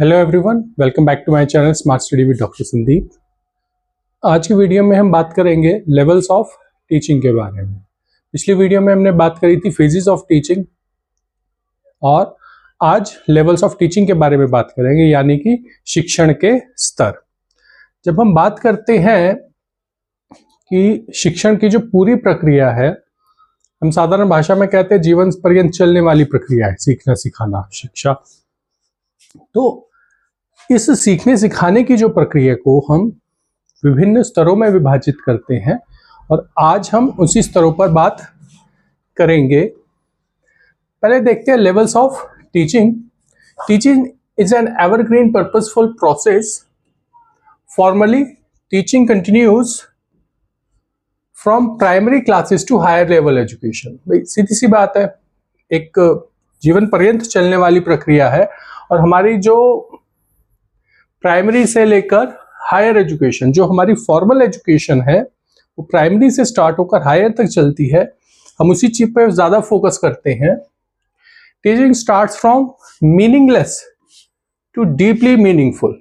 Hello everyone, welcome back to my channel smart study with doctor Sandeep. आज की video में हम बात करेंगे लेवल्स ऑफ टीचिंग के बारे में। पिछली वीडियो में हमने बात करी थी फेजेस ऑफ टीचिंग और आज लेवल्स ऑफ टीचिंग के बारे में बात करेंगे, यानी कि शिक्षण के स्तर। जब हम बात करते हैं कि शिक्षण की जो पूरी प्रक्रिया है, हम साधारण भाषा में कहते हैं जीवन पर्यंत चलने वाली प्रक्रिया है सीखना सिखाना शिक्षा। तो इस सीखने सिखाने की जो प्रक्रिया को हम विभिन्न स्तरों में विभाजित करते हैं और आज हम उसी स्तरों पर बात करेंगे। पहले देखते हैं levels of teaching. Teaching is an evergreen purposeful process. Formally teaching continues from primary classes to higher level education. भाई सीधी सी बात है, एक जीवन पर्यंत चलने वाली प्रक्रिया है और हमारी जो प्राइमरी से लेकर हायर एजुकेशन, जो हमारी फॉर्मल एजुकेशन है, वो प्राइमरी से स्टार्ट होकर हायर तक चलती है। हम उसी चीज पे ज्यादा फोकस करते हैं। Teaching starts from meaningless to deeply meaningful.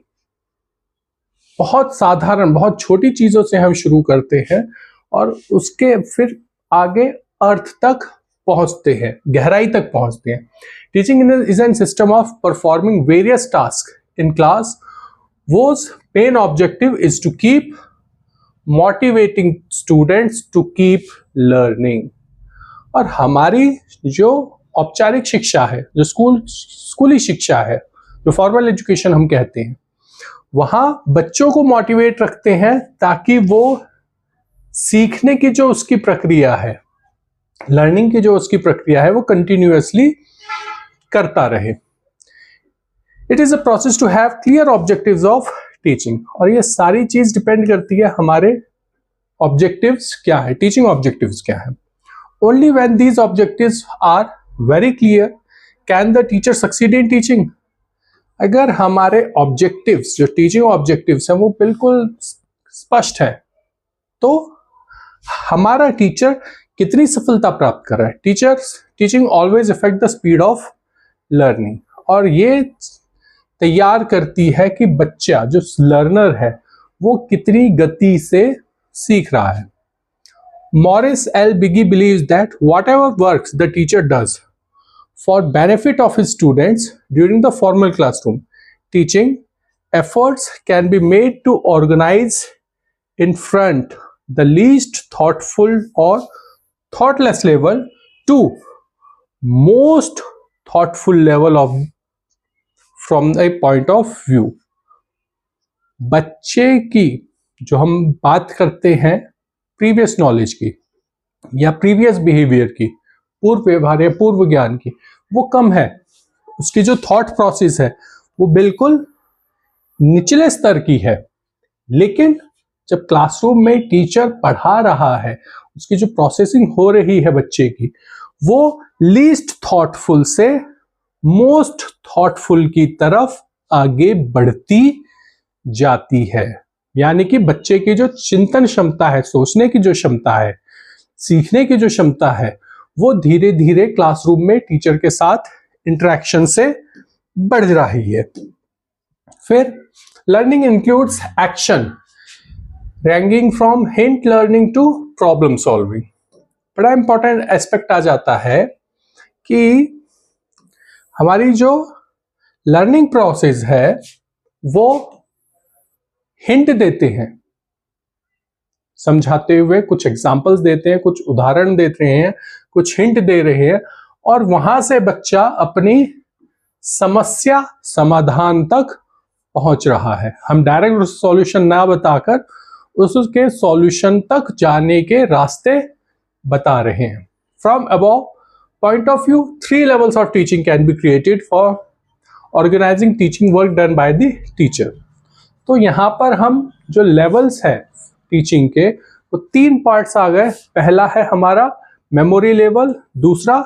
बहुत साधारण, बहुत छोटी चीजों से हम शुरू करते हैं और उसके फिर आगे अर्थ तक पहुंचते हैं, गहराई तक पहुंचते हैं। Teaching is N system of performing various task in class whose main objective is to keep motivating students to keep learning। और हमारी जो औपचारिक शिक्षा है, जो स्कूली शिक्षा है, जो फॉर्मल एजुकेशन हम कहते हैं, वहां बच्चों को मोटिवेट रखते हैं ताकि वो सीखने की जो उसकी प्रक्रिया है, लर्निंग की जो उसकी प्रक्रिया है, वो कंटिन्यूअसली करता रहे। It is a process to have clear objectives of teaching. और ये सारी चीज डिपेंड करती है हमारे ऑब्जेक्टिव्स क्या है, टीचिंग ऑब्जेक्टिव्स क्या है। Only when these objectives are very clear can the teacher succeed in teaching. अगर हमारे ऑब्जेक्टिव्स, जो टीचिंग ऑब्जेक्टिव्स हैं, वो बिल्कुल स्पष्ट है, तो हमारा टीचर कितनी सफलता प्राप्त कर रहा है। Teaching always affect the speed of learning, और ये तैयार करती है कि बच्चा, जो लर्नर है, वो कितनी गति से सीख रहा है। Morris L Bigge believes that whatever works the teacher does for benefit of his students during the formal classroom teaching efforts can be made to organize in front the least thoughtful or thoughtless level to most thoughtful level of from a point of view। बच्चे की जो हम बात करते हैं previous knowledge की या previous behaviour की, पूर्व व्यवहार या पूर्व ज्ञान की, वो कम है। उसकी जो थॉट प्रोसेस है वो बिल्कुल निचले स्तर की है। लेकिन जब क्लासरूम में टीचर पढ़ा रहा है, उसकी जो प्रोसेसिंग हो रही है बच्चे की, वो लीस्ट थॉटफुल से मोस्ट थॉटफुल की तरफ आगे बढ़ती जाती है। यानी कि बच्चे की जो चिंतन क्षमता है, सोचने की जो क्षमता है, सीखने की जो क्षमता है, वो धीरे धीरे क्लासरूम में टीचर के साथ इंटरेक्शन से बढ़ रही है। फिर learning includes action ranking from hint learning to problem solving. बड़ा इंपॉर्टेंट एस्पेक्ट आ जाता है कि हमारी जो लर्निंग प्रोसेस है वो हिंट देते हैं, समझाते हुए कुछ एग्जांपल्स देते हैं, कुछ उदाहरण देते हैं, कुछ हिंट दे रहे हैं, और वहां से बच्चा अपनी समस्या समाधान तक पहुंच रहा है। हम डायरेक्ट सॉल्यूशन ना बताकर उसके सॉल्यूशन तक जाने के रास्ते बता रहे हैं। From above point of view, 3 levels of teaching can be created for organizing teaching work done by the teacher। तो यहाँ पर हम जो लेवल्स है टीचिंग के, वो 3 पार्ट्स आ गए। पहला है हमारा मेमोरी लेवल, दूसरा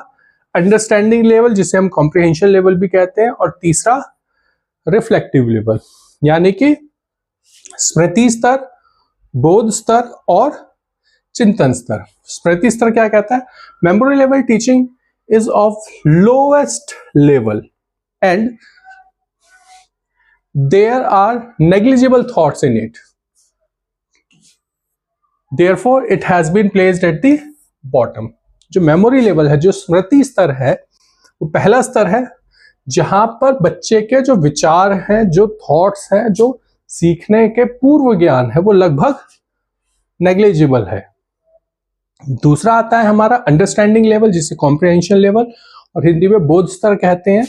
अंडरस्टैंडिंग लेवल जिसे हम कॉम्प्रिहेंशन लेवल भी कहते हैं, और तीसरा रिफ्लेक्टिव लेवल, यानी कि स्मृति स्तर, बोध स्तर और चिंतन स्तर। स्मृति स्तर क्या कहता है? Memory level teaching is of lowest level and there are negligible thoughts in it. Therefore, it has been placed at the bottom. जो मेमोरी लेवल है, जो स्मृति स्तर है, वो पहला स्तर है जहां पर बच्चे के जो विचार हैं, जो थॉट्स हैं, जो सीखने के पूर्व ज्ञान है, वो लगभग नेग्लिजिबल है। दूसरा आता है हमारा अंडरस्टैंडिंग लेवल, जिसे कॉम्प्रिहेंशन लेवल और हिंदी में बोध स्तर कहते हैं।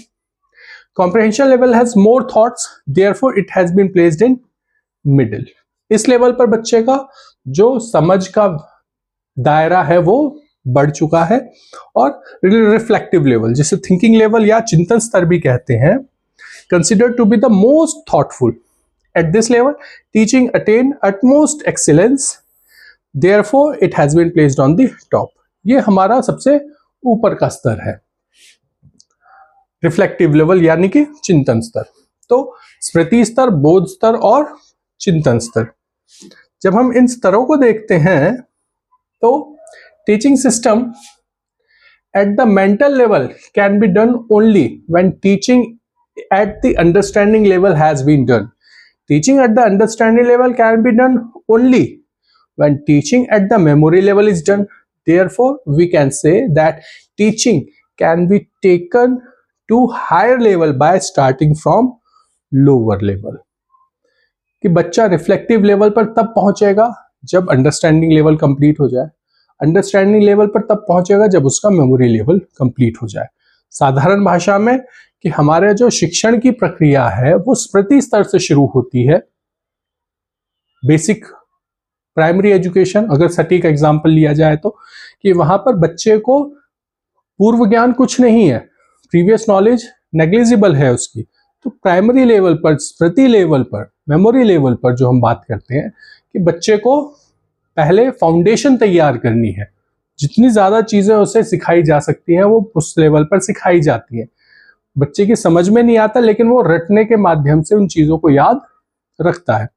Comprehension level has more thoughts, therefore it has been placed in middle. इस लेवल पर बच्चे का जो समझ का दायरा है वो बढ़ चुका है। और रिफ्लेक्टिव लेवल, जिसे थिंकिंग लेवल या चिंतन स्तर भी कहते हैं, considered to be the most thoughtful. At this level teaching attain utmost excellence, therefore it has been placed on the top. ये हमारा सबसे ऊपर का स्तर है, रिफ्लेक्टिव लेवल यानी कि चिंतन स्तर। तो स्मृति स्तर, बोध स्तर और चिंतन स्तर। जब हम इन स्तरों को देखते हैं तो teaching system at the mental level can be done only when teaching at the understanding level has been done. Teaching at the understanding level can be done only when teaching at the memory level is done. Therefore, we can say that teaching can be taken to higher level by starting from lower level. कि बच्चा reflective level पर तब पहुंचेगा जब understanding level complete हो जाए, understanding level पर तब पहुंचेगा जब उसका मेमोरी लेवल कंप्लीट हो जाए। साधारण भाषा में कि हमारे जो शिक्षण की प्रक्रिया है वो स्मृति स्तर से शुरू होती है। बेसिक प्राइमरी एजुकेशन, अगर सटीक एग्जाम्पल लिया जाए तो, कि वहां पर बच्चे को पूर्व ज्ञान कुछ नहीं है, प्रीवियस नॉलेज नेग्लिजिबल है उसकी। तो प्राइमरी लेवल पर, स्मृति लेवल पर, मेमोरी लेवल पर जो हम बात करते हैं कि बच्चे को पहले फाउंडेशन तैयार करनी है। जितनी ज्यादा चीजें उसे सिखाई जा सकती हैं वो उस लेवल पर सिखाई जाती हैं। बच्चे की समझ में नहीं आता लेकिन वो रटने के माध्यम से उन चीजों को याद रखता है।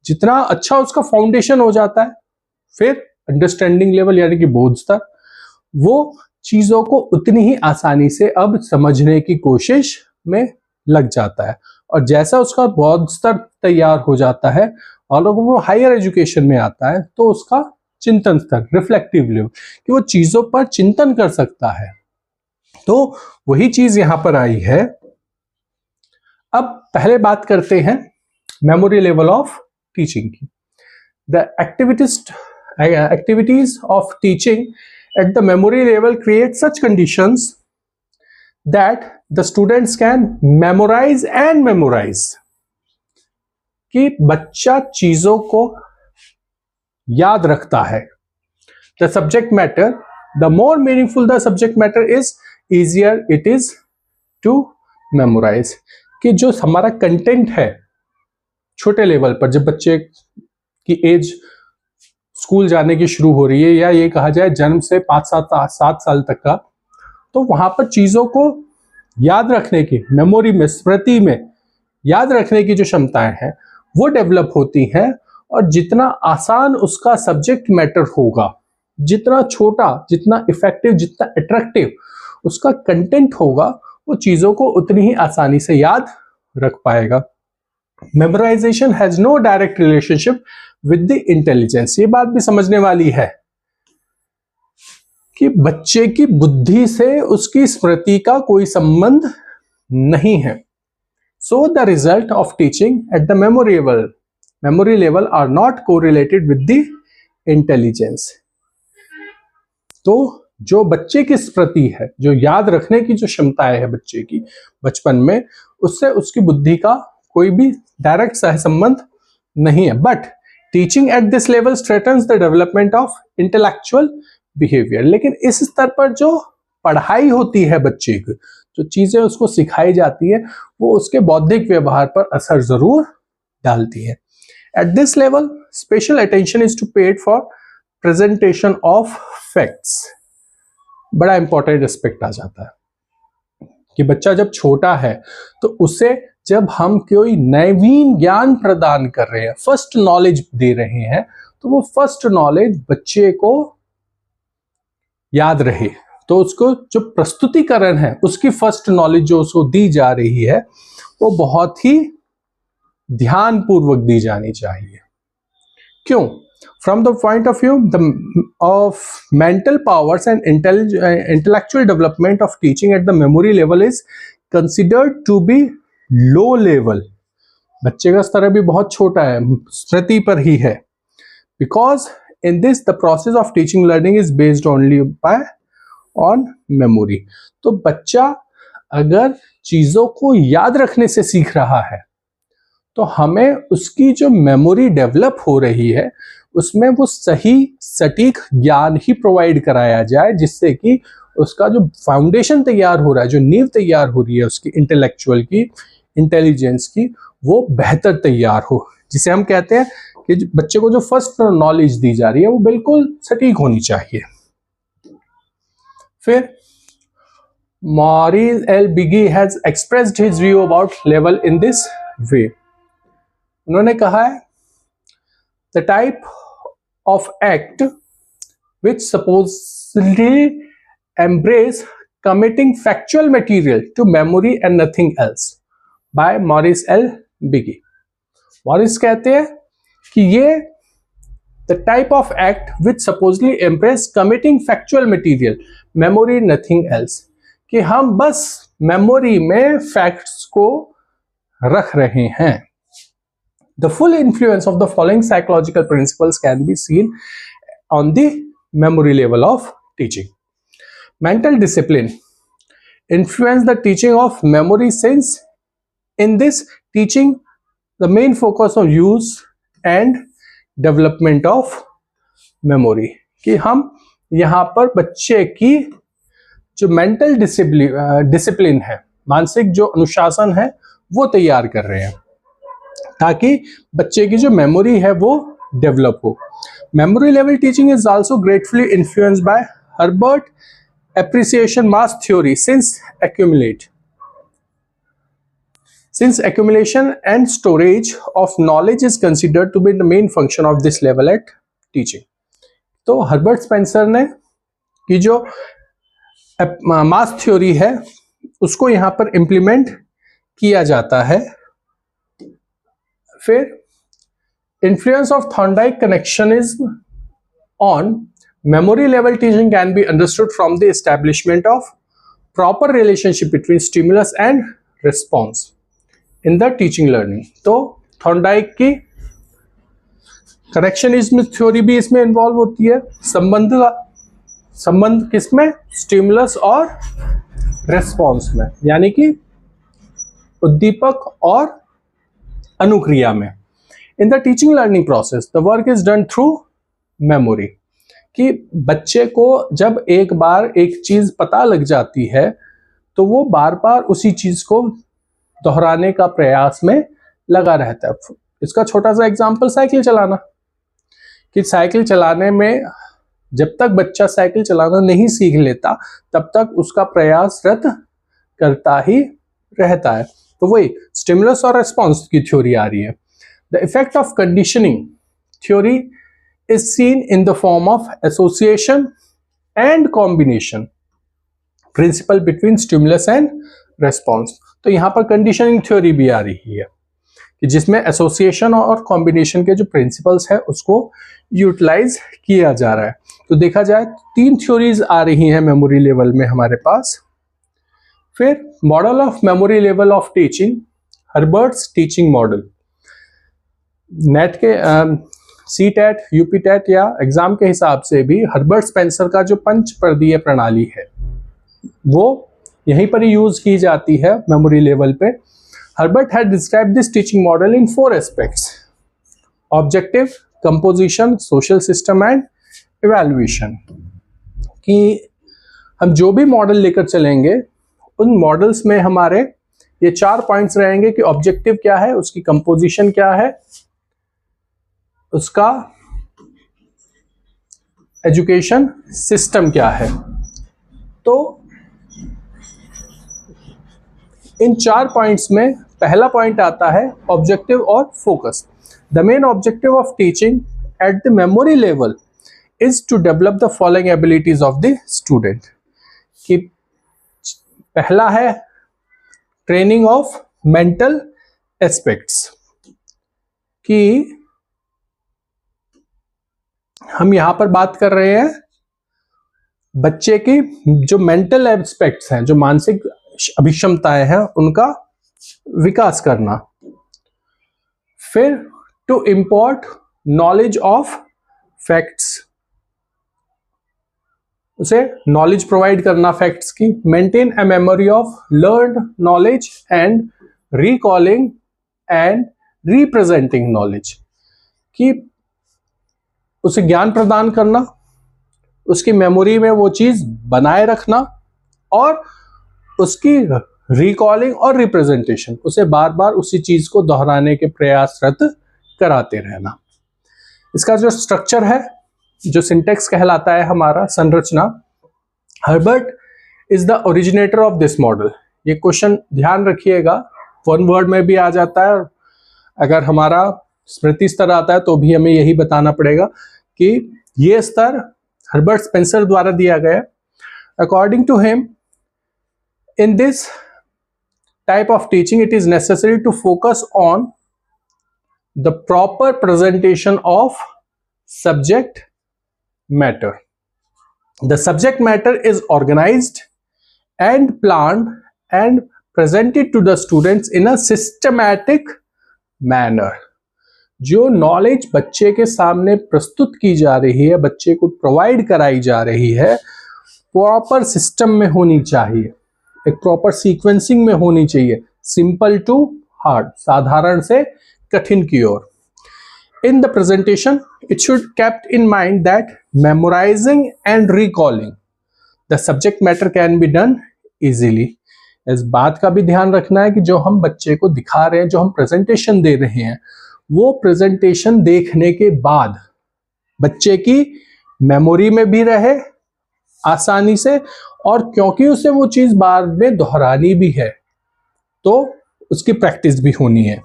जितना अच्छा उसका फाउंडेशन हो जाता है, फिर अंडरस्टैंडिंग लेवल यानी कि बोध स्तर, वो चीजों को उतनी ही आसानी से अब समझने की कोशिश में लग जाता है। और जैसा उसका बोध स्तर तैयार हो जाता है और वो हायर एजुकेशन में आता है तो उसका चिंतन स्तर, रिफ्लेक्टिव लेवल, कि वो चीजों पर चिंतन कर सकता है। तो वही चीज यहां पर आई है। अब पहले बात करते हैं मेमोरी लेवल ऑफ टीचिंग की। The activities of teaching at the memory level create such conditions that the students can memorize and memorize। कि बच्चा चीजों को याद रखता है। The subject matter, the more meaningful the subject matter is, easier it is to memorize। कि जो हमारा कंटेंट है छोटे लेवल पर, जब बच्चे की एज स्कूल जाने की शुरू हो रही है, या ये कहा जाए जन्म से 5-7 साल तक का, तो वहां पर चीजों को याद रखने की, मेमोरी में, स्मृति में याद रखने की जो क्षमताएं हैं वो डेवलप होती हैं। और जितना आसान उसका सब्जेक्ट मैटर होगा, जितना छोटा, जितना इफेक्टिव, जितना अट्रैक्टिव उसका कंटेंट होगा, वो चीजों को उतनी ही आसानी से याद रख पाएगा। Memorisation has no direct relationship with the intelligence. ये बात भी समझने वाली है कि बच्चे की बुद्धि से उसकी स्मृति का कोई संबंध नहीं है। So the result of teaching at the memory level are not correlated with the intelligence. तो जो बच्चे की स्मृति है, जो याद रखने की जो क्षमताएं है बच्चे की बचपन में, उससे उसकी बुद्धि का कोई भी डायरेक्ट सहसंबंध नहीं है। But teaching at this level straightens the development of intellectual behaviour. लेकिन इस स्तर पर जो पढ़ाई होती है बच्चे की, जो चीजें उसको सिखाई जाती है, वो उसके बौद्धिक व्यवहार पर असर जरूर डालती है। At this level special attention is to paid for presentation of facts. बड़ा इंपॉर्टेंट एस्पेक्ट आ जाता है कि बच्चा जब छोटा है तो उसे जब हम कोई नवीन ज्ञान प्रदान कर रहे हैं, फर्स्ट नॉलेज दे रहे हैं, तो वो फर्स्ट नॉलेज बच्चे को याद रहे। तो उसको जो प्रस्तुतिकरण है, उसकी फर्स्ट नॉलेज जो उसको दी जा रही है, वो बहुत ही ध्यान पूर्वक दी जानी चाहिए। क्यों? From the point of view of mental powers and intellectual development of teaching at the memory level is considered to be low level. बच्चे का स्तर अभी बहुत छोटा है, स्मृति पर ही है। Because in this the process of teaching learning is based only on memory. तो बच्चा अगर चीजों को याद रखने से सीख रहा है तो हमें उसकी जो मेमोरी डेवलप हो रही है उसमें वो सही सटीक ज्ञान ही प्रोवाइड कराया जाए, जिससे कि उसका जो फाउंडेशन तैयार हो रहा है, जो नींव तैयार हो रही है उसकी इंटेलेक्चुअल की, इंटेलिजेंस की, वो बेहतर तैयार हो। जिसे हम कहते हैं कि बच्चे को जो फर्स्ट नॉलेज दी जा रही है वो बिल्कुल सटीक होनी चाहिए। फिर Morris L Bigge has expressed his view about level in this way. उन्होंने कहा है the type of act which supposedly embrace committing factual material to memory and nothing else by Maurice L. Biggie. Maurice कहते हैं कि ये the type of act which supposedly embrace committing factual material memory nothing else, कि हम बस memory में facts को रख रहे हैं। The full influence of the following psychological principles can be seen on the memory level of teaching. Mental discipline influence the teaching of memory, since in this teaching the main focus on use and development of memory, कि हम यहाँ पर बच्चे की जो mental discipline है, मानसिक जो अनुशासन है, वो तैयार कर रहे हैं ताकि बच्चे की जो मेमोरी है वो डेवलप हो। Memory level teaching is also gratefully influenced by Herbert appreciation mass theory, since accumulation and storage of knowledge is considered to be the main function of this level at teaching. तो Herbert Spencer ने की जो मास theory है उसको यहाँ पर implement किया जाता है। फिर influence of Thorndike connectionism on memory level teaching can be understood from the establishment of proper relationship between stimulus and response in the teaching learning. तो थॉर्नडाइक की कनेक्शनिज्म थ्योरी भी इसमें इन्वॉल्व होती है। संबंध किसमें? स्टिमुलस और रेस्पॉन्स में, यानी कि उद्दीपक और अनुक्रिया में। In the teaching learning process the work is done through memory, कि बच्चे को जब एक बार एक चीज पता लग जाती है तो वो बार बार उसी चीज को दोहराने का प्रयास में लगा रहता है। इसका छोटा सा एग्जांपल साइकिल चलाना, कि साइकिल चलाने में जब तक बच्चा साइकिल चलाना नहीं सीख लेता तब तक उसका प्रयासरत करता ही रहता है। तो वही स्टिमुलस और रेस्पॉन्स की थ्योरी आ रही है। The effect of conditioning theory is seen in the form of association and combination principle between stimulus and response. तो यहाँ पर कंडीशनिंग थ्योरी भी आ रही है कि जिसमें एसोसिएशन और कॉम्बिनेशन के जो प्रिंसिपल्स है उसको यूटिलाइज किया जा रहा है। तो देखा जाए 3 थ्योरीज आ रही हैं मेमोरी लेवल में हमारे पास। फिर model of memory level of teaching, Herbert's teaching model. Net के सीटेट, यूपीटेट या एग्जाम के हिसाब से भी हर्बर्ट स्पेंसर का जो पंच परदीय प्रणाली है वो यहीं पर ही यूज की जाती है मेमोरी लेवल पे। Herbert had described this teaching model in 4 aspects: objective, composition, social system and evaluation. कि हम जो भी मॉडल लेकर चलेंगे उन मॉडल्स में हमारे ये 4 पॉइंट्स रहेंगे कि ऑब्जेक्टिव क्या है, उसकी कंपोजिशन क्या है, उसका एजुकेशन सिस्टम क्या है। तो इन 4 पॉइंट्स में पहला पॉइंट आता है ऑब्जेक्टिव और focus. The main objective of teaching at the memory level is to develop the following abilities of the student. कि पहला है ट्रेनिंग ऑफ मेंटल एस्पेक्ट्स, कि हम यहां पर बात कर रहे हैं बच्चे की जो मेंटल एस्पेक्ट्स हैं, जो मानसिक अभिक्षमताएं हैं, उनका विकास करना। फिर to import knowledge of facts, उसे नॉलेज प्रोवाइड करना फैक्ट्स की। Maintain a memory of learned knowledge and recalling and representing knowledge, कि उसे ज्ञान प्रदान करना, उसकी मेमोरी में वो चीज बनाए रखना, और उसकी रिकॉलिंग और रिप्रेजेंटेशन, उसे बार बार उसी चीज को दोहराने के प्रयासरत कराते रहना। इसका जो स्ट्रक्चर है, जो सिंटेक्स कहलाता है हमारा, संरचना, Herbert is the originator of this model. ये क्वेश्चन ध्यान रखिएगा, वन वर्ड में भी आ जाता है, अगर हमारा स्मृति स्तर आता है तो भी हमें यही बताना पड़ेगा कि ये स्तर हर्बर्ट स्पेंसर द्वारा दिया गया। According to him, in this type of teaching it is necessary to focus on the proper presentation of subject matter. The subject matter is organized and planned and presented to the students in a systematic manner. जो knowledge बच्चे के सामने प्रस्तुत की जा रही है, बच्चे को प्रोवाइड कराई जा रही है, प्रॉपर सिस्टम में होनी चाहिए, एक प्रॉपर सीक्वेंसिंग में होनी चाहिए, सिंपल टू हार्ड, साधारण से कठिन की ओर. In the presentation, it should kept in mind that memorizing and recalling the subject matter can be done easily. इस बात का भी ध्यान रखना है कि जो हम बच्चे को दिखा रहे हैं, जो हम प्रेजेंटेशन दे रहे हैं, वो प्रेजेंटेशन देखने के बाद बच्चे की मेमोरी में भी रहे आसानी से, और क्योंकि उसे वो चीज बार में दोहरानी भी है तो उसकी प्रैक्टिस भी होनी है.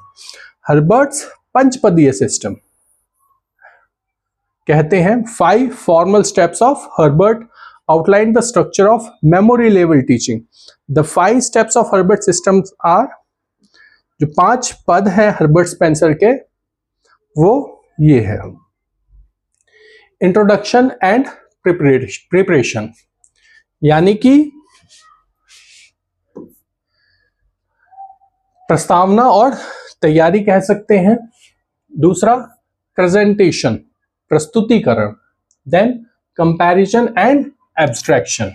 हर्बर्ट्स पंचपदीय सिस्टम कहते हैं. 5 formal steps of Herbart outline the structure of memory level teaching. The 5 steps of Herbart systems are, जो 5 पद हैं हर्बर्ट स्पेंसर के, वो ये है. इंट्रोडक्शन एंड प्रिपरेशन, यानी कि प्रस्तावना और तैयारी कह सकते हैं. दूसरा प्रेजेंटेशन, प्रस्तुतिकरण. देन कंपैरिजन एंड एब्स्ट्रैक्शन,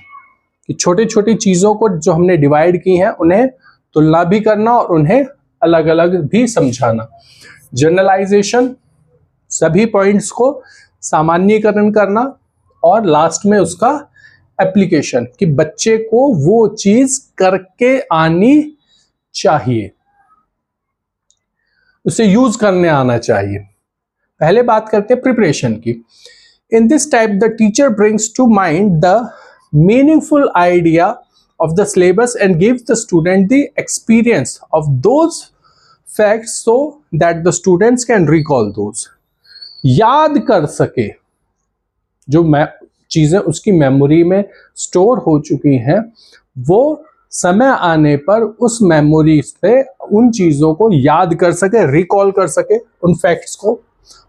कि छोटी छोटी चीजों को जो हमने डिवाइड की हैं उन्हें तुलना भी करना और उन्हें अलग अलग भी समझाना. जनरलाइजेशन, सभी पॉइंट्स को सामान्यीकरण करना, और लास्ट में उसका एप्लीकेशन, कि बच्चे को वो चीज करके आनी चाहिए, उसे यूज करने आना चाहिए. पहले बात करते हैं प्रिपरेशन की. In this type the teacher brings to mind the meaningful idea of the syllabus and gives the student the experience of those facts so that the students can recall those. याद कर सके जो चीजें उसकी memory में store हो चुकी हैं, वो समय आने पर उस मेमोरी से उन चीजों को याद कर सके, रिकॉल कर सके उन फैक्ट्स को.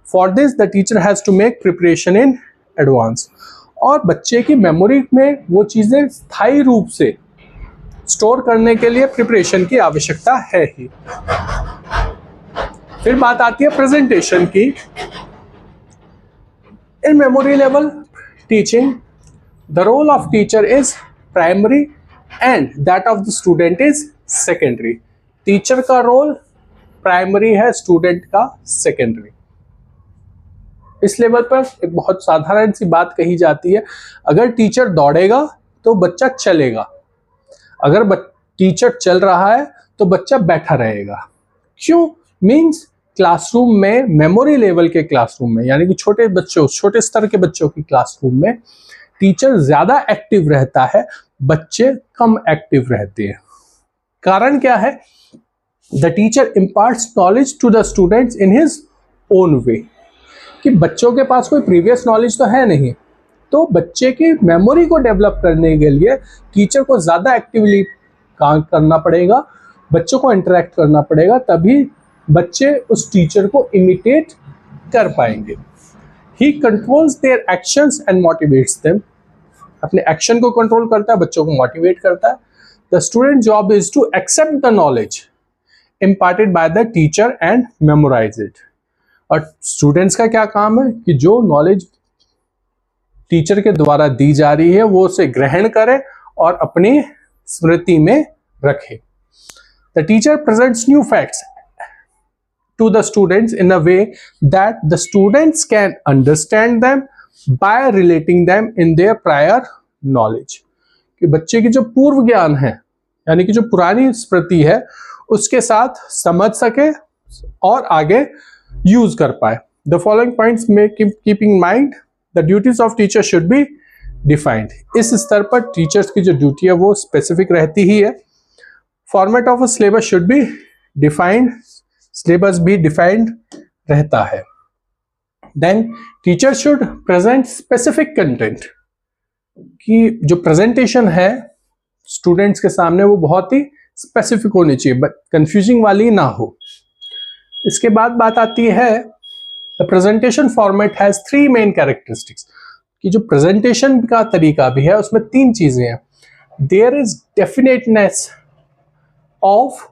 For this the teacher has to make preparation in advance. और बच्चे की मेमोरी में वो चीजें स्थायी रूप से स्टोर करने के लिए प्रिपरेशन की आवश्यकता है ही. फिर बात आती है प्रेजेंटेशन की. In memory level teaching the role of teacher is primary and that of the student is secondary. Teacher का रोल प्राइमरी है, स्टूडेंट का सेकेंडरी. इस लेवल पर एक बहुत साधारण सी बात कही जाती है, अगर टीचर दौड़ेगा तो बच्चा चलेगा, अगर टीचर चल रहा है तो बच्चा बैठा रहेगा. क्यों? मीन्स क्लासरूम में, मेमोरी लेवल के क्लासरूम में, यानी कि छोटे बच्चों, छोटे स्तर के बच्चों की क्लासरूम में टीचर ज्यादा एक्टिव रहता है, बच्चे कम एक्टिव रहते हैं. कारण क्या है? The teacher imparts knowledge to the students in his own way, कि बच्चों के पास कोई प्रीवियस नॉलेज तो है नहीं, तो बच्चे की मेमोरी को डेवलप करने के लिए टीचर को ज़्यादा एक्टिवली काम करना पड़ेगा, बच्चों को इंटरेक्ट करना पड़ेगा, तभी बच्चे उस टीचर को इमिटेट कर पाएंगे। He controls their actions and motivates them, अपने एक्शन को कंट्रोल करता है, बच्चों को मोटिवेट करता है। The student job is to accept the knowledge imparted by the teacher and memorize it। और स्टूडेंट्स का क्या काम है कि जो नॉलेज टीचर के द्वारा दी जा रही है वो उसे ग्रहण करे और अपनी स्मृति में रखे। The teacher presents new facts to the students in a way that the students can understand them by relating them in their prior knowledge। कि बच्चे की जो पूर्व ज्ञान है यानी कि जो पुरानी स्मृति है उसके साथ समझ सके और आगे यूज कर पाए। द फॉलोइंग पॉइंट्स में keep in mind the duties of teacher should be defined. इस स्तर पर टीचर्स की जो ड्यूटी है वो स्पेसिफिक रहती ही है। Format of a syllabus should be defined, syllabus भी डिफाइंड रहता है। Then teacher should present specific content, कि जो प्रेजेंटेशन है स्टूडेंट्स के सामने वो बहुत ही स्पेसिफिक होनी चाहिए, बट कंफ्यूजिंग वाली ना हो। इसके बाद बात आती है the presentation format has 3 main characteristics, कि जो प्रेजेंटेशन का तरीका भी है उसमें 3 चीजें हैं। There is definiteness of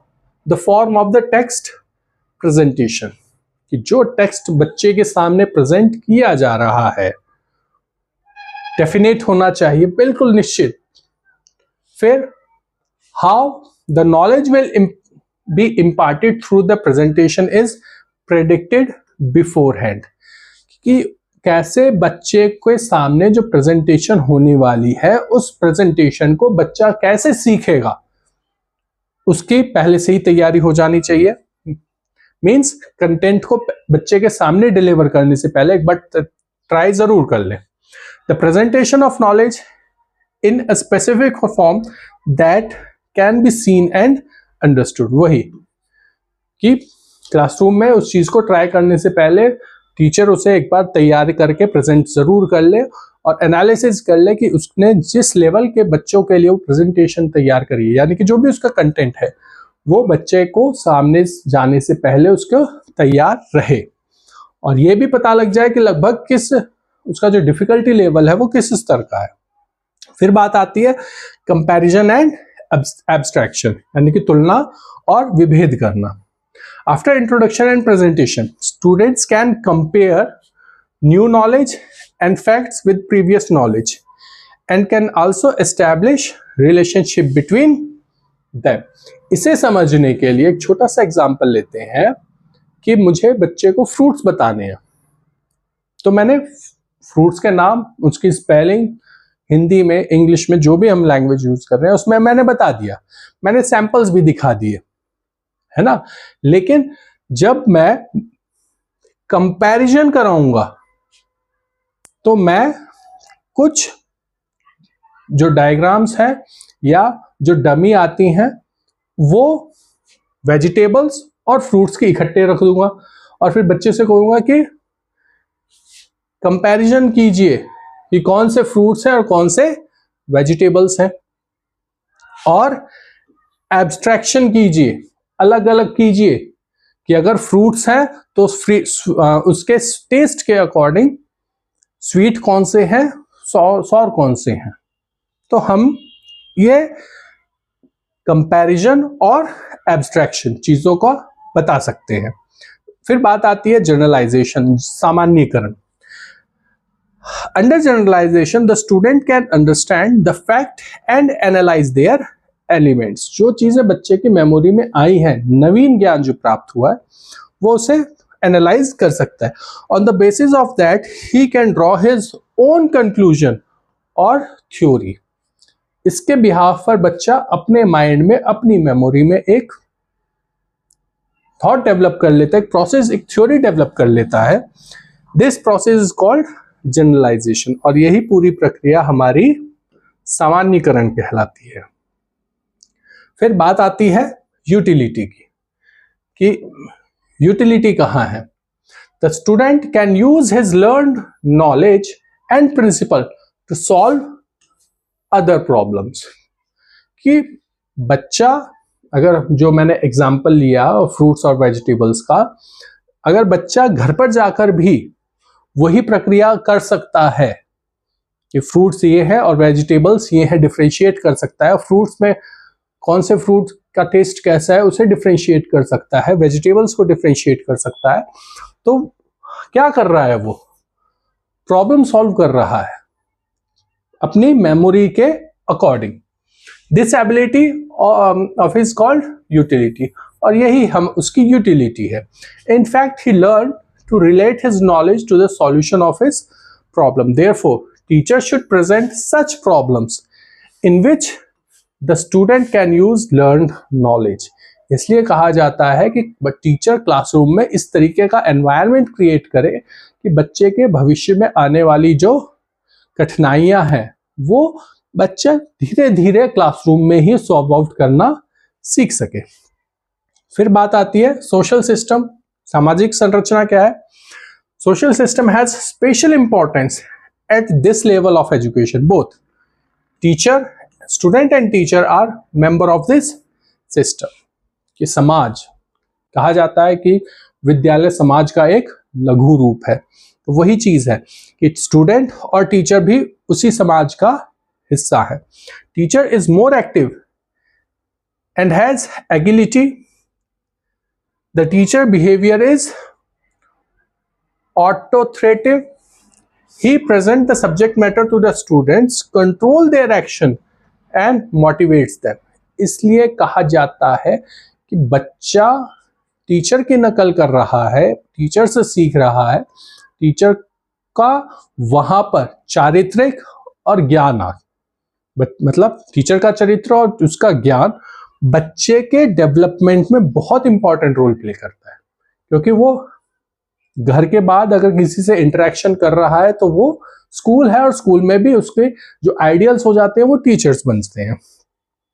the form of the text presentation, कि जो टेक्स्ट बच्चे के सामने प्रेजेंट किया जा रहा है डेफिनेट होना चाहिए, बिल्कुल निश्चित। फिर how the knowledge will be imparted through the presentation is predicted before hand, कि कैसे बच्चे के सामने जो प्रेजेंटेशन होने वाली है उस प्रेजेंटेशन को बच्चा कैसे सीखेगा उसकी पहले से ही तैयारी हो जानी चाहिए। मीन्स कंटेंट को बच्चे के सामने डिलीवर करने से पहले एक बार ट्राई जरूर कर ले। The presentation of knowledge in a specific form that can be seen and understood, वही कि क्लासरूम में उस चीज को ट्राई करने से पहले टीचर उसे एक बार तैयार करके प्रेजेंट जरूर कर ले और एनालिसिस कर ले कि उसने जिस लेवल के बच्चों के लिए वो प्रेजेंटेशन तैयार करी है, यानी कि जो भी उसका कंटेंट है वो बच्चे को सामने जाने से पहले उसको तैयार रहे और ये भी पता लग जाए कि लगभग किस उसका जो डिफिकल्टी लेवल है वो किस स्तर का है। फिर बात आती है कंपैरिजन एंड एब्स्ट्रैक्शन, यानी कि तुलना और विभेद करना। After introduction and presentation students can compare new knowledge and facts with previous knowledge and can also establish relationship between them. इसे समझने के लिए एक छोटा सा एग्जांपल लेते हैं कि मुझे बच्चे को फ्रूट्स बताने हैं, तो मैंने फ्रूट्स के नाम, उसकी स्पेलिंग, हिंदी में, इंग्लिश में, जो भी हम लैंग्वेज यूज कर रहे हैं उसमें मैंने बता दिया, मैंने सैंपल्स भी दिखा दिए, है ना। लेकिन जब मैं कंपैरिजन कराऊंगा तो मैं कुछ जो डायग्राम्स हैं या जो डमी आती हैं वो वेजिटेबल्स और फ्रूट्स के इकट्ठे रख दूंगा और फिर बच्चे से कहूंगा कि कंपैरिजन कीजिए कि कौन से फ्रूट्स हैं और कौन से वेजिटेबल्स हैं, और एब्स्ट्रैक्शन कीजिए, अलग अलग कीजिए कि अगर फ्रूट्स हैं तो उसके टेस्ट के अकॉर्डिंग स्वीट कौन से हैं, सॉर कौन से हैं। तो हम ये कंपैरिजन और एब्स्ट्रैक्शन चीजों को बता सकते हैं। फिर बात आती है जनरलाइजेशन, सामान्यीकरण। Under generalisation the student can understand the fact and analyse their elements. जो चीजें बच्चे की मेमोरी में आई हैं, नवीन ज्ञान जो प्राप्त हुआ है, वो उसे एनालाइज कर सकता है। On the basis of that he can draw his own conclusion और थ्योरी। इसके बिहाफ पर बच्चा अपने माइंड में, अपनी मेमोरी में एक थॉट डेवलप कर लेता है, एक प्रोसेस, एक थ्योरी डेवलप कर लेता है। This process is called generalisation, और यही पूरी प्रक्रिया हमारी सामान्यीकरण कहलाती है। फिर बात आती है यूटिलिटी की, कि यूटिलिटी कहाँ है। The student can use his learned knowledge and principle to solve other problems, कि बच्चा अगर जो मैंने एग्जाम्पल लिया फ्रूट्स और वेजिटेबल्स का, अगर बच्चा घर पर जाकर भी वही प्रक्रिया कर सकता है कि फ्रूट्स ये है और वेजिटेबल्स ये है, डिफरेंशिएट कर सकता है, फ्रूट्स में कौन से फ्रूट का टेस्ट कैसा है उसे डिफरेंशिएट कर सकता है, वेजिटेबल्स को डिफरेंशिएट कर सकता है, तो क्या कर रहा है वो? प्रॉब्लम सॉल्व कर रहा है अपनी मेमोरी के according. This ability of is called utility, और यही हम उसकी यूटिलिटी है। In fact he learn to relate his knowledge to the solution of his problem. Therefore teacher should present such problems in which the student can use learned knowledge. इसलिए कहा जाता है कि टीचर क्लासरूम में इस तरीके का एनवायरनमेंट क्रिएट करे कि बच्चे के भविष्य में आने वाली जो कठिनाइयां हैं वो बच्चा धीरे धीरे क्लासरूम में ही सॉल्व आउट करना सीख सके। फिर बात आती है सोशल सिस्टम, सामाजिक संरचना क्या है? Social system has special importance at this level of education. Both teacher, student and teacher are member of this system. कि समाज कहा जाता है कि विद्यालय समाज का एक लघु रूप है, तो वही चीज है कि स्टूडेंट और टीचर भी उसी समाज का हिस्सा है। Teacher is more active and has agility. The teacher behaviour is authoritative. He present the subject matter to the students, control their action and motivates them. इसलिए कहा जाता है कि बच्चा टीचर की नकल कर रहा है, टीचर से सीख रहा है, टीचर का वहां पर चारित्रिक और ज्ञान मतलब टीचर का चरित्र और उसका ज्ञान बच्चे के डेवलपमेंट में बहुत इंपॉर्टेंट रोल प्ले करता है। क्योंकि वो घर के बाद अगर किसी से इंटरेक्शन कर रहा है तो वो स्कूल है और स्कूल में भी उसके जो आइडियल्स हो जाते हैं वो टीचर्स बनते हैं।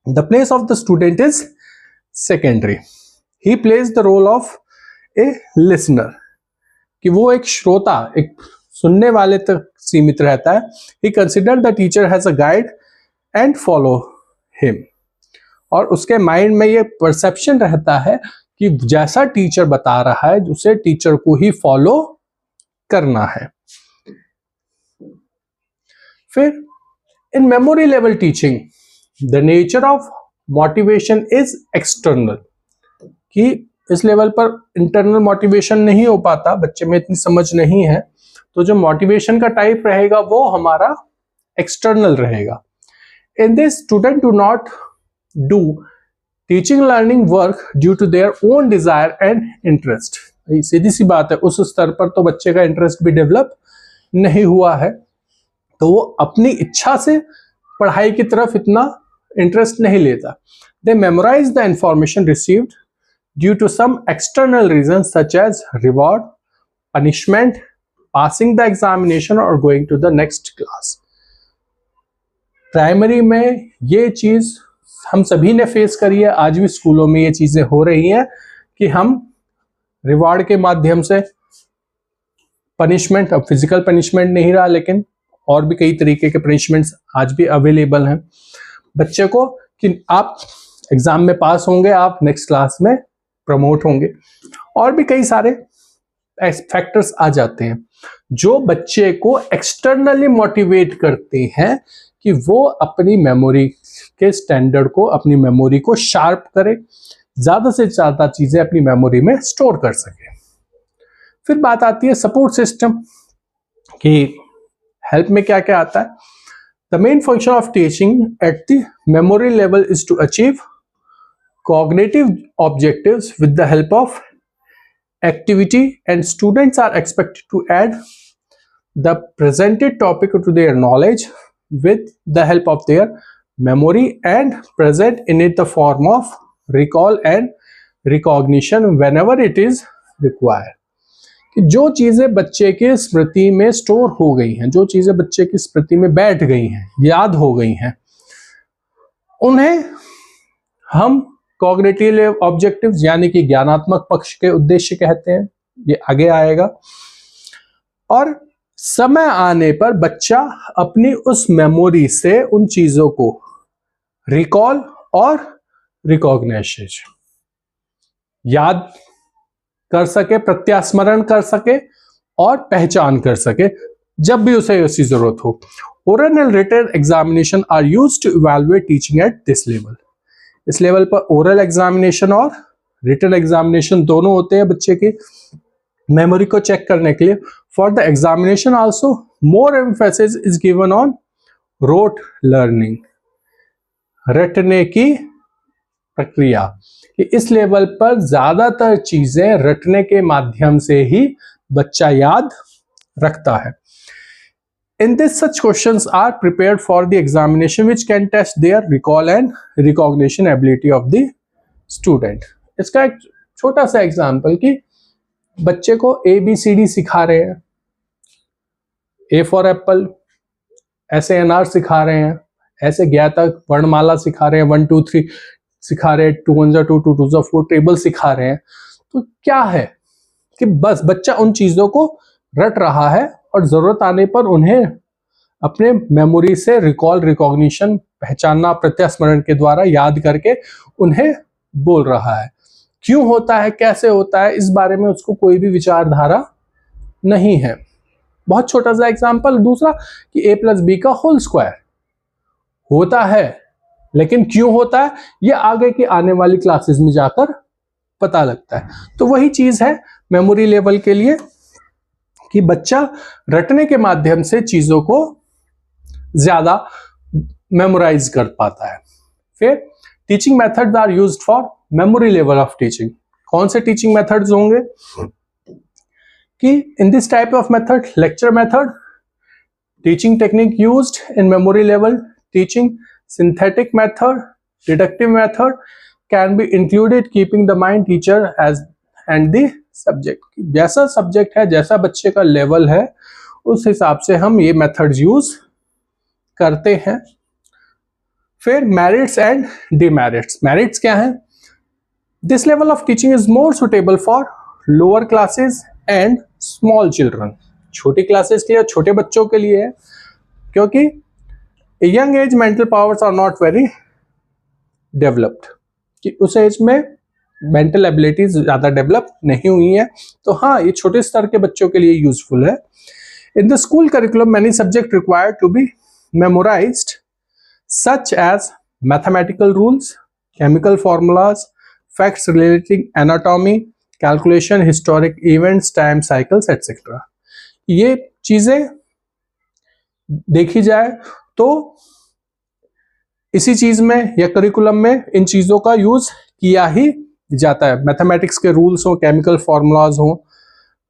The place of the student is secondary. He plays the role of a listener, कि वो एक श्रोता, एक सुनने वाले तक सीमित रहता है। He consider the teacher has a guide and follow him, और उसके माइंड में ये परसेप्शन रहता है कि जैसा टीचर बता रहा है उसे टीचर को ही फॉलो करना है। फिर इन memory level teaching the nature of motivation is external, कि इस लेवल पर इंटरनल मोटिवेशन नहीं हो पाता, बच्चे में इतनी समझ नहीं है, तो जो मोटिवेशन का टाइप रहेगा वो हमारा एक्सटर्नल रहेगा। In this student do not do teaching learning work due to their own desire and interest. सीधी सी बात है, उस स्तर पर तो बच्चे का इंटरेस्ट भी डेवलप नहीं हुआ है, तो वो अपनी इच्छा से पढ़ाई की तरफ इतना इंटरेस्ट नहीं लेता। They memorise the information received due to some external reason such as reward, punishment, passing the examination और going to the next class. Primary में ये चीज हम सभी ने फेस करी है, आज भी स्कूलों में ये चीजें हो रही हैं कि हम रिवार्ड के माध्यम से पनिशमेंट, अब फिजिकल पनिशमेंट नहीं रहा लेकिन और भी कई तरीके के पनिशमेंट्स आज भी अवेलेबल हैं बच्चे को, कि आप एग्जाम में पास होंगे, आप नेक्स्ट क्लास में प्रमोट होंगे, और भी कई सारे फैक्टर्स आ जाते हैं जो बच्चे को एक्सटर्नली मोटिवेट करते हैं कि वो अपनी मेमोरी के स्टैंडर्ड को, अपनी मेमोरी को शार्प करे, ज्यादा से ज्यादा चीजें अपनी मेमोरी में स्टोर कर सके। फिर बात आती है सपोर्ट सिस्टम कि हेल्प में क्या क्या आता है। The main function of teaching at the memory level is to achieve cognitive objectives with the help of activity, and students are expected to add the presented topic to their knowledge with the help of their memory and present in it the form of recall and recognition whenever it is required। कि जो चीजें बच्चे के स्मृति में store हो गई हैं, जो चीजें बच्चे की स्मृति में बैठ गई हैं, याद हो गई हैं, उन्हें हम कॉग्निटिव ऑब्जेक्टिव्स यानी कि ज्ञानात्मक पक्ष के उद्देश्य कहते हैं, ये आगे आएगा। और समय आने पर बच्चा अपनी उस मेमोरी से उन चीजों को रिकॉल और रिकॉग्नाइशन, याद कर सके, प्रत्यास्मरण कर सके और पहचान कर सके जब भी उसे ऐसी जरूरत हो। Oral and written examination are used to evaluate teaching at this level. इस लेवल पर ओरल एग्जामिनेशन और रिटन एग्जामिनेशन दोनों होते हैं बच्चे की मेमोरी को चेक करने के लिए। For the examination also more emphasis is given on rote learning, रटने की प्रक्रिया, कि इस लेवल पर ज्यादातर चीजें रटने के माध्यम से ही बच्चा याद रखता है। In this, such questions are prepared for the examination which can test their recall and recognition ability of the student. इसका एक छोटा सा एग्जाम्पल कि बच्चे को ABCD सिखा रहे हैं, A फॉर एप्पल, ऐसे NR सिखा रहे हैं, ऐसे ज्ञातक वर्णमाला सिखा रहे हैं, 1 2 3 सिखा रहे हैं, 2 1 2 2 2 4 टेबल सिखा रहे हैं। तो क्या है कि बस बच्चा उन चीजों को रट रहा है और जरूरत आने पर उन्हें अपने मेमोरी से रिकॉल, रिकॉग्निशन, पहचानना, प्रत्यास्मरण के द्वारा याद करके उन्हें बोल रहा है। क्यों होता है, कैसे होता है, इस बारे में उसको कोई भी विचारधारा नहीं है। बहुत छोटा सा एग्जांपल दूसरा कि a+b का होल स्क्वायर होता है, लेकिन क्यों होता है ये आगे की आने वाली क्लासेस में जाकर पता लगता है। तो वही चीज है मेमोरी लेवल के लिए कि बच्चा रटने के माध्यम से चीजों को ज्यादा मेमोराइज कर पाता है। फिर teaching methods are used for memory level of teaching. कौन से टीचिंग मेथड्स होंगे कि in this type of method, lecture method, teaching technique used in memory level teaching, synthetic method, deductive method can be included keeping the mind teacher as and the subject। जैसा subject है, जैसा बच्चे का level है, उस हिसाब से हम ये मेथड्स यूज करते हैं। फिर मेरिट्स एंड डिमेरिट्स। मेरिट्स क्या है? This level of teaching is more suitable for lower classes and small children. छोटी क्लासेस के लिए, छोटे बच्चों के लिए है, क्योंकि young age mental powers are not very developed, कि उस एज में मेंटल एबिलिटीज ज्यादा डेवलप नहीं हुई है। तो हाँ, ये छोटे स्तर के बच्चों के लिए यूजफुल है। In the school curriculum many subject required to be memorised such as mathematical rules, chemical formulas, facts relating anatomy, calculation, historic events, time cycles etcetera. ये चीजें देखी जाए तो इसी चीज में या करिकुलम में इन चीजों का यूज किया ही जाता है। मैथमेटिक्स के रूल्स हो, केमिकल फॉर्मूलाज हो,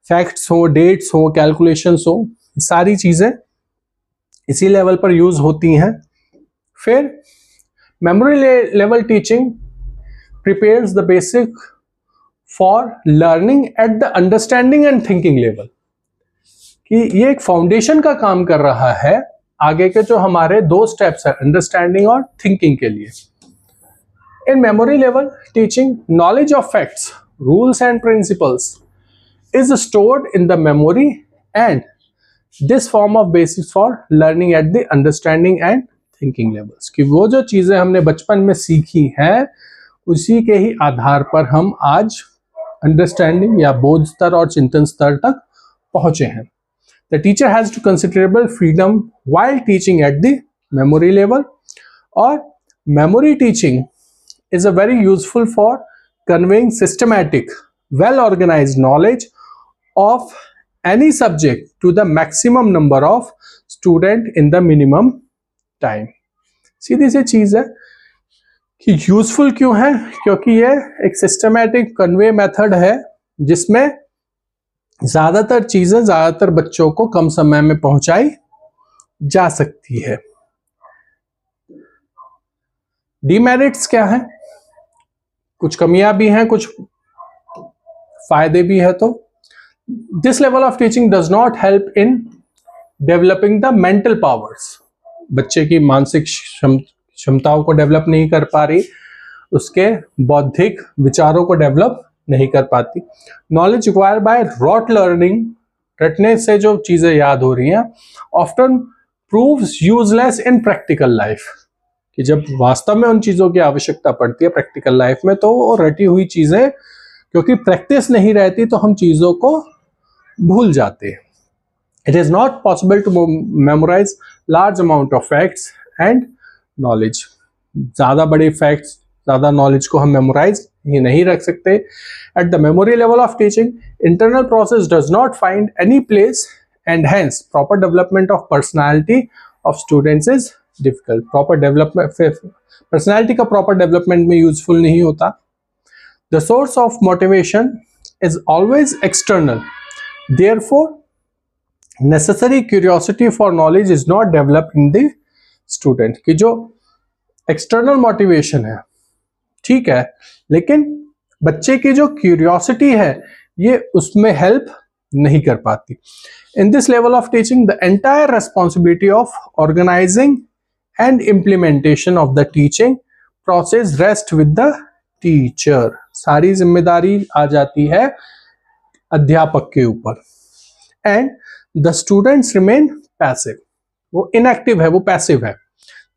फैक्ट्स हो, डेट्स हो, कैलकुलेशंस हो, सारी चीजें इसी लेवल पर यूज होती हैं। फिर memory level teaching prepares the basic for learning at the understanding and thinking level, कि ये एक फाउंडेशन का काम कर रहा है आगे के जो हमारे दो स्टेप्स है, अंडरस्टैंडिंग और थिंकिंग के लिए। इन memory level teaching knowledge of facts, rules and principles is stored in the memory and this form of basis for learning at the understanding and thinking levels, कि वो जो चीजें हमने बचपन में सीखी हैं उसी के ही आधार पर हम आज अंडरस्टैंडिंग या बोध स्तर और चिंतन स्तर तक पहुंचे हैं। The teacher has to considerable freedom while teaching at the memory level, or memory teaching is a very useful for conveying systematic, well-organized knowledge of any subject to the maximum number of student in the minimum time। सीधी सी चीज है कि useful क्यों है, क्योंकि ये एक systematic convey method है जिसमें ज्यादातर चीजें ज्यादातर बच्चों को कम समय में पहुंचाई जा सकती है। डिमेरिट्स क्या है? कुछ कमियां भी हैं, कुछ फायदे भी है। तो this level of teaching does not help in developing the mental powers. बच्चे की मानसिक क्षमताओं को डेवलप नहीं कर पा रही, उसके बौद्धिक विचारों को डेवलप नहीं कर पाती। Knowledge required by rote learning, रटने से जो चीजें याद हो रही हैं, often proves useless in practical life, कि जब वास्तव में उन चीज़ों की आवश्यकता पड़ती है प्रैक्टिकल लाइफ में, तो वो रटी हुई चीज़ें, क्योंकि प्रैक्टिस नहीं रहती तो हम चीज़ों को भूल जाते हैं। It is not possible to memorise large amount of facts and knowledge. ज़्यादा बड़े फैक्ट्स, ज़्यादा नॉलेज को हम मेमोराइज ही नहीं रख सकते। Eight the memory level of teaching, internal process does not find any place and hence proper development of personality of students is difficult. Proper development, personality का proper development में useful नहीं होता। The source of motivation is always external, therefore necessary curiosity for knowledge is not developed in the student. कि जो external motivation है ठीक है, लेकिन बच्चे की जो क्यूरियोसिटी है ये उसमें हेल्प नहीं कर पाती। In this level of teaching, the entire responsibility of organising and implementation of the teaching process rest with the teacher. सारी जिम्मेदारी आ जाती है अध्यापक के ऊपर। And the students remain passive. वो इनएक्टिव है, वो पैसिव है।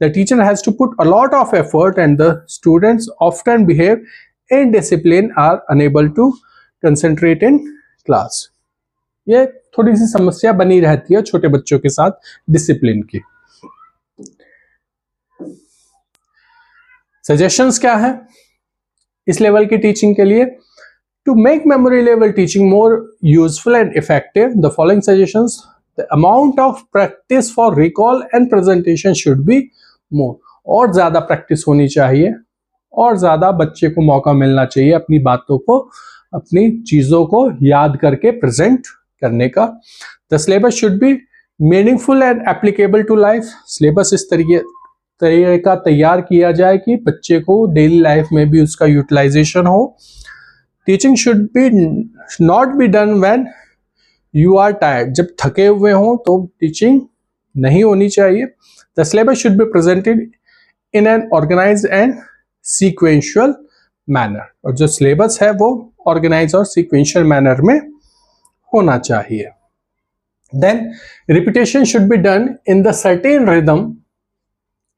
The teacher has to put a lot of effort and the students often behave indisciplined, are unable to concentrate in class. ये थोड़ी सी समस्या बनी रहती है छोटे बच्चों के साथ डिसिप्लिन की। सजेशंस क्या है इस लेवल की टीचिंग के लिए? To make memory level teaching more useful and effective, the following suggestions: the amount of practice for recall and presentation should be more. और ज्यादा प्रैक्टिस होनी चाहिए और ज्यादा बच्चे को मौका मिलना चाहिए अपनी बातों को, अपनी चीजों को याद करके प्रेजेंट करने का। The syllabus should be meaningful and applicable to life. Syllabus इस तरीके का तैयार किया जाए कि बच्चे को डेली लाइफ में भी उसका यूटिलाइजेशन हो। Teaching should be not be done when you are tired. जब थके हुए हों तो टीचिंग नहीं होनी चाहिए। The syllabus should be presented in an organised and sequential manner. और जो सिलेबस है वो ऑर्गेनाइज और सीक्वेंशियल मैनर में होना चाहिए। Then repetition should be done in the certain rhythm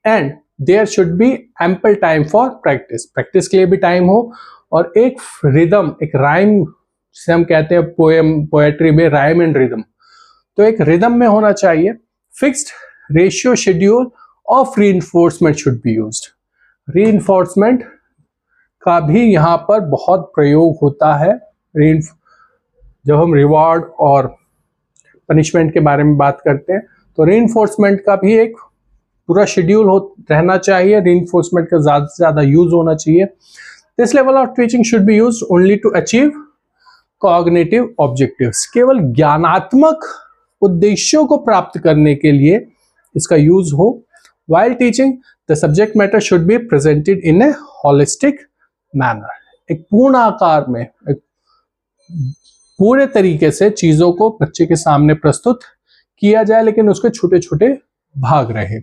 and there should be ample time for practice. Practice के लिए भी टाइम हो और एक रिदम, एक राइम, जिसे हम कहते हैं पोएट्री में राइम एंड रिदम, तो एक रिदम में होना चाहिए। Fixed ratio schedule of reinforcement should be used. Reinforcement का भी यहाँ पर बहुत प्रयोग होता है। जब हम रिवॉर्ड और पनिशमेंट के बारे में बात करते हैं तो रीइंफोर्समेंट का भी एक पूरा शेड्यूल रहना चाहिए। रीइंफोर्समेंट का ज़्यादा से ज़्यादा यूज होना चाहिए। This level of teaching should be used only to achieve cognitive objectives. केवल ज्ञानात्मक उद्देश्यों को प्राप्त करने के लिए इसका यूज हो। While teaching, the subject matter should be presented in a holistic manner. एक पूर्ण आकार में, एक पूरे तरीके से चीजों को बच्चे के सामने प्रस्तुत किया जाए, लेकिन उसके छोटे छोटे भाग रहे।